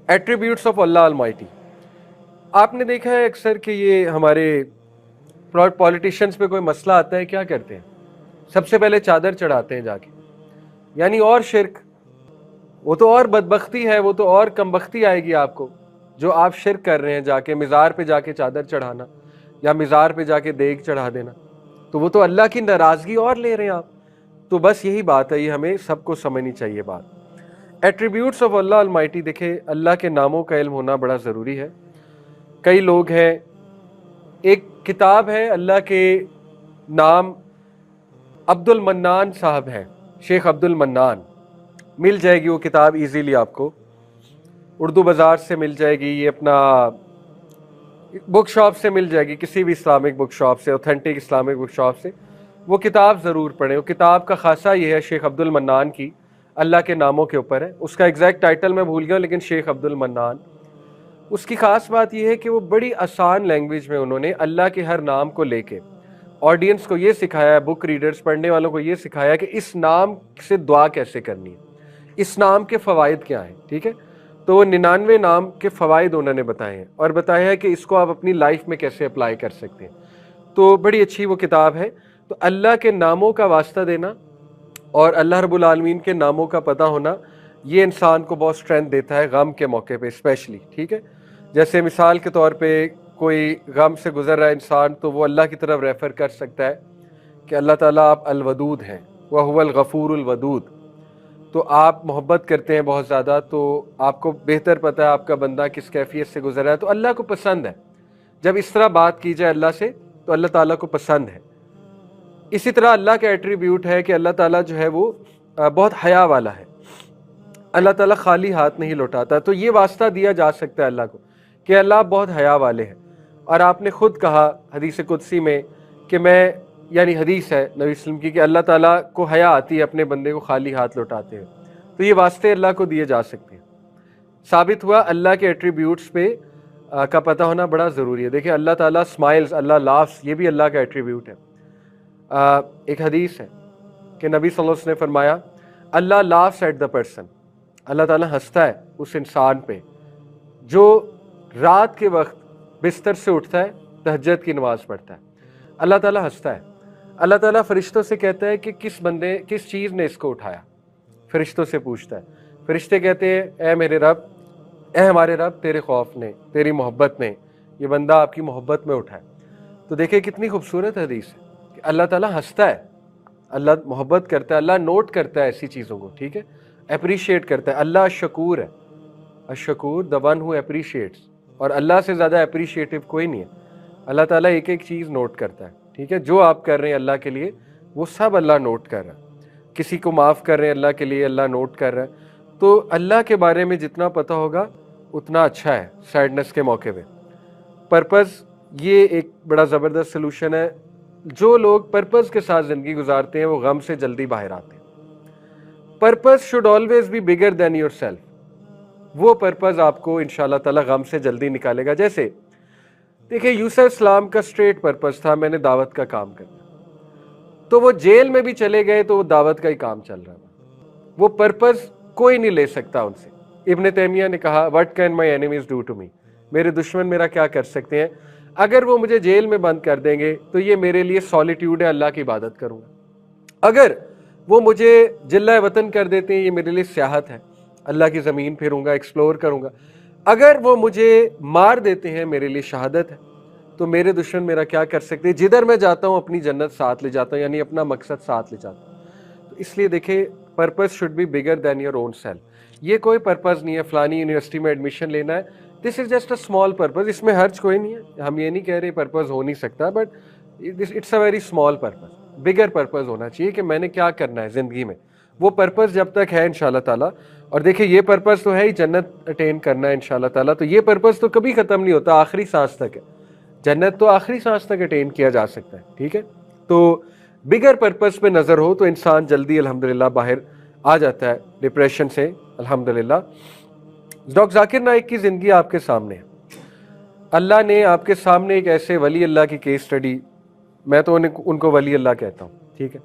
Attributes of Allah Almighty. आपने देखा है अक्सर कि ये हमारे पॉलिटिशियंस पे कोई मसला आता है, क्या करते हैं? सबसे पहले चादर चढ़ाते हैं जाके, यानी और शिरक, वो तो और बदबख्ती है, वो तो और कमबख्ती आएगी आपको जो आप शिरक कर रहे हैं। जाके मिज़ार पे जाके चादर चढ़ाना या मिज़ार पे जाके देग चढ़ा देना, तो वो तो अल्लाह की नाराज़गी और ले रहे हैं आप। तो बस यही बात है, ये हमें सबको समझनी चाहिए बात। एट्रीब्यूट्स ऑफ अल्लाह अलमाइटी, देखे अल्लाह के नामों का इल्म होना बड़ा ज़रूरी है। कई लोग हैं, एक किताब है अल्लाह के नाम, अब्दुल मन्नान साहब हैं, शेख अब्दुल मन्नान। मिल जाएगी वो किताब इजीली आपको, उर्दू बाज़ार से मिल जाएगी, ये अपना बुक शॉप से मिल जाएगी, किसी भी इस्लामिक बुक शॉप से, ऑथेंटिक इस्लामिक बुक शॉप से। वो किताब ज़रूर पढ़ें। वो किताब का खासा ये है, शेख अब्दुल मन्नान की, अल्लाह के नामों के ऊपर है। उसका एग्जैक्ट टाइटल मैं भूल गया, लेकिन शेख अब्दुल मन्नान, उसकी ख़ास बात यह है कि वो बड़ी आसान लैंग्वेज में उन्होंने अल्लाह के हर नाम को लेके ऑडियंस को ये सिखाया, बुक रीडर्स पढ़ने वालों को ये सिखाया कि इस नाम से दुआ कैसे करनी है, इस नाम के फ़वाइद क्या हैं। ठीक है, तो 99 नाम के फ़वाइद उन्होंने बताए हैं और बताया है कि इसको आप अपनी लाइफ में कैसे अप्लाई कर सकते हैं। तो बड़ी अच्छी वो किताब है। तो अल्लाह के नामों का वास्ता देना और अल्लाह रब्बुल आलमीन के नामों का पता होना, ये इंसान को बहुत स्ट्रेंथ देता है गम के मौके पे स्पेशली। ठीक है, जैसे मिसाल के तौर पे कोई गम से गुजर रहा है इंसान, तो वो अल्लाह की तरफ रेफ़र कर सकता है कि अल्लाह ताला आप अल-वदूद हैं, व हुवल गफूरुल वदूद। तो आप मोहब्बत करते हैं बहुत ज़्यादा, तो आपको बेहतर पता है आपका बंदा किस कैफियत से गुजर रहा है, तो अल्लाह को पसंद है जब इस तरह बात की जाए अल्लाह से, तो अल्लाह ताला को पसंद है। इसी तरह अल्लाह का एट्रीब्यूट है कि अल्लाह ताला जो है वो बहुत हया वाला है। अल्लाह ताला खाली हाथ नहीं लौटाता। तो ये वास्ता दिया जा सकता है अल्लाह को कि अल्लाह बहुत हया वाले हैं। और आपने खुद कहा हदीस कुदसी में कि मैं, यानी हदीस है नबी वसल्लम की, कि अल्लाह ताला को हया आती है अपने बंदे को खाली हाथ लौटाते हैं। तो ये वास्ते अल्लाह को दिए जा सकते हैं। साबित हुआ अल्लाह के एट्रीब्यूट्स पे का पता होना बड़ा ज़रूरी है। देखिए अल्लाह ताला स्माइल्स, अल्लाह लाफ्स, ये भी अल्लाह का एट्रीब्यूट है। एक हदीस है कि नबी सल्लल्लाहु अलैहि वसल्लम ने फरमाया, अल्लाह लाफ्स एट द पर्सन, अल्लाह ताला हंसता है उस इंसान पे जो रात के वक्त बिस्तर से उठता है, तहज्जुद की नमाज पढ़ता है। अल्लाह ताला हंसता है। अल्लाह ताला फरिश्तों से कहता है कि किस चीज़ ने इसको उठाया। फरिश्तों से पूछता है, फरिश्ते कहते हैं, ए मेरे रब, ए हमारे रब, तेरे खौफ ने, तेरी मोहब्बत ने ये बंदा आपकी मोहब्बत में उठा है। तो देखिए कितनी खूबसूरत हदीस है कि अल्लाह ताला हंसता है, अल्लाह मोहब्बत करता है, अल्लाह नोट करता है ऐसी चीज़ों को। ठीक है, अप्रिशिएट करता है। अल्लाह शकूर है, अशकूर द वन हु अप्रिशिएट्स, और अल्लाह से ज़्यादा अप्रिशिएटिव कोई नहीं है। अल्लाह ताला एक एक चीज़ नोट करता है। ठीक है, जो आप कर रहे हैं अल्लाह के लिए, वो सब अल्लाह नोट कर रहा है। किसी को माफ़ कर रहे हैं अल्लाह के लिए, अल्लाह नोट कर रहा है। तो अल्लाह के बारे में जितना पता होगा उतना अच्छा है सैडनेस के मौके पे। पर्पज़, ये एक बड़ा ज़बरदस्त सलूशन है। जो लोग पर्पज़ के साथ ज़िंदगी गुजारते हैं वो गम से जल्दी बाहर आते हैं। Purpose should always be bigger than your self. वो पर्पज़ आपको इंशाल्लाह ताला गम से जल्दी निकालेगा। जैसे देखिए यूसुफ इस्लाम का स्ट्रेट पर्पज़ था, मैंने दावत का काम करना, तो वो जेल में भी चले गए तो वो दावत का ही काम चल रहा था। वो पर्पज़ कोई नहीं ले सकता उनसे। इब्न तैमिया ने कहा, what can my enemies do to me, मेरे दुश्मन मेरा क्या कर सकते हैं? अगर वो मुझे जेल में बंद कर देंगे तो ये मेरे लिए सॉलिट्यूड है, अल्लाह की इबादत करूँगा। अगर वो मुझे जिल्ला वतन कर देते हैं, ये मेरे लिए सियाहत है, अल्लाह की ज़मीन फिरूंगा, एक्सप्लोर करूँगा। अगर वो मुझे मार देते हैं, मेरे लिए शहादत है। तो मेरे दुश्मन मेरा क्या कर सकते हैं? जिधर मैं जाता हूँ अपनी जन्नत साथ ले जाता हूँ, यानी अपना मकसद साथ ले जाता हूँ। तो इसलिए देखे purpose should be bigger than your own self. ये कोई पर्पज़ नहीं है फलानी यूनिवर्सिटी में एडमिशन लेना है, this is just a small purpose. इसमें हर्ज कोई नहीं है, हम ये नहीं कह रहे पर्पज़ हो नहीं सकता, but it's a very small purpose. Bigger purpose होना चाहिए कि मैंने क्या करना है ज़िंदगी में। वो पर्पज़ जब तक है इंशाल्लाह ताला, और देखिए ये पर्पज़ तो है ही जन्नत अटेन करना है इंशाल्लाह ताला, तो ये पर्पज़ तो कभी ख़त्म नहीं होता, आखिरी सांस तक है। जन्नत तो आखिरी सांस तक अटेन किया जा सकता है। ठीक है, तो बिगर पर्पज़ पे नज़र हो तो इंसान जल्दी अल्हम्दुलिल्लाह बाहर आ जाता है डिप्रेशन से अल्हम्दुलिल्लाह। डॉक्टर जाकिर नाइक की ज़िंदगी आपके सामने है। अल्लाह ने आपके सामने एक ऐसे वली अल्लाह की केस स्टडी, मैं तो उनको वली अल्लाह कहता हूँ, ठीक है,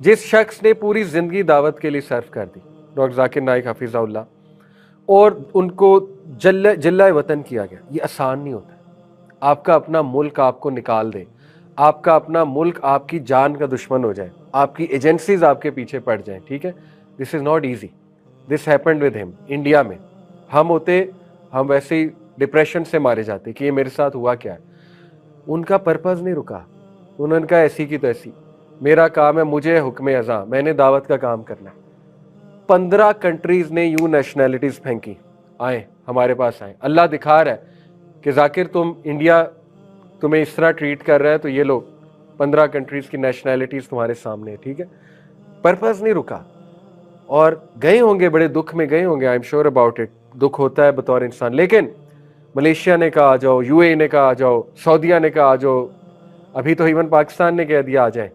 जिस शख्स ने पूरी ज़िंदगी दावत के लिए सर्व कर दी, डॉक्टर जाकिर नाइक हफिज़हुल्लाह। और उनको जिल्ला वतन किया गया। ये आसान नहीं होता। आपका अपना मुल्क आपको निकाल दे, आपका अपना मुल्क आपकी जान का दुश्मन हो जाए, आपकी एजेंसीज आपके पीछे पड़ जाएं, ठीक है। This is not easy. This happened with him. India में हम वैसे ही डिप्रेशन से मारे जाते कि ये मेरे साथ हुआ क्या है। उनका पर्पज नहीं रुका। उन्होंने कहा ऐसी की तैसी, मेरा काम है, मुझे हुक्म अज़ा, मैंने दावत का काम करना है। 15 कंट्रीज ने यूं नेशनैलिटीज फेंकी, आए हमारे पास आए। अल्लाह दिखा रहा है कि जाकिर इंडिया तुम्हें इस तरह ट्रीट कर रहा है, तो ये लो 15 कंट्रीज की नेशनैलिटीज तुम्हारे सामने है, ठीक है। पर्पज नहीं रुका। और गए होंगे, बड़े दुख में गए होंगे, I am sure about it. दुख होता है बतौर इंसान। लेकिन मलेशिया ने कहा आ जाओ, यूएई ने कहा आ जाओ, सऊदीया ने कहा आ जाओ, अभी तो इवन पाकिस्तान ने कह दिया आ जाए,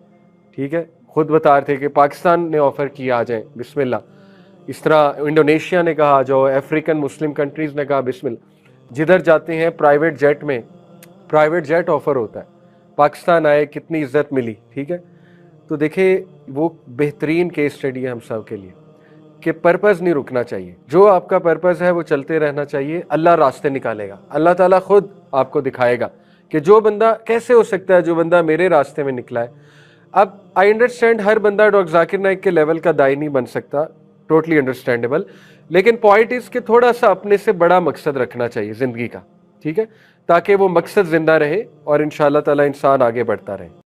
ठीक है। खुद बता रहे थे कि पाकिस्तान ने ऑफर किया आ जाए, बिस्मिल्लाह। इस तरह इंडोनेशिया ने कहा आ जाओ, अफ्रीकन मुस्लिम कंट्रीज ने कहा बिस्मिल्लाह। जिधर जाते हैं प्राइवेट जेट ऑफर होता है। पाकिस्तान आए, कितनी इज्जत मिली, ठीक है। तो देखिए, वो बेहतरीन केस स्टडी है हम सब के लिए कि पर्पस नहीं रुकना चाहिए। जो आपका पर्पस है वो चलते रहना चाहिए। अल्लाह रास्ते निकालेगा, अल्लाह ताला खुद आपको दिखाएगा कि जो बंदा, कैसे हो सकता है जो बंदा मेरे रास्ते में निकला है। अब आई अंडरस्टैंड हर बंदा डॉक्टर जाकिर नाइक के लेवल का दाई नहीं बन सकता, टोटली अंडरस्टैंडेबल। लेकिन पॉइंट इज कि थोड़ा सा अपने से बड़ा मकसद रखना चाहिए जिंदगी का, ठीक है, ताकि वो मकसद जिंदा रहे और इंशाअल्लाह ताला इंसान आगे बढ़ता रहे।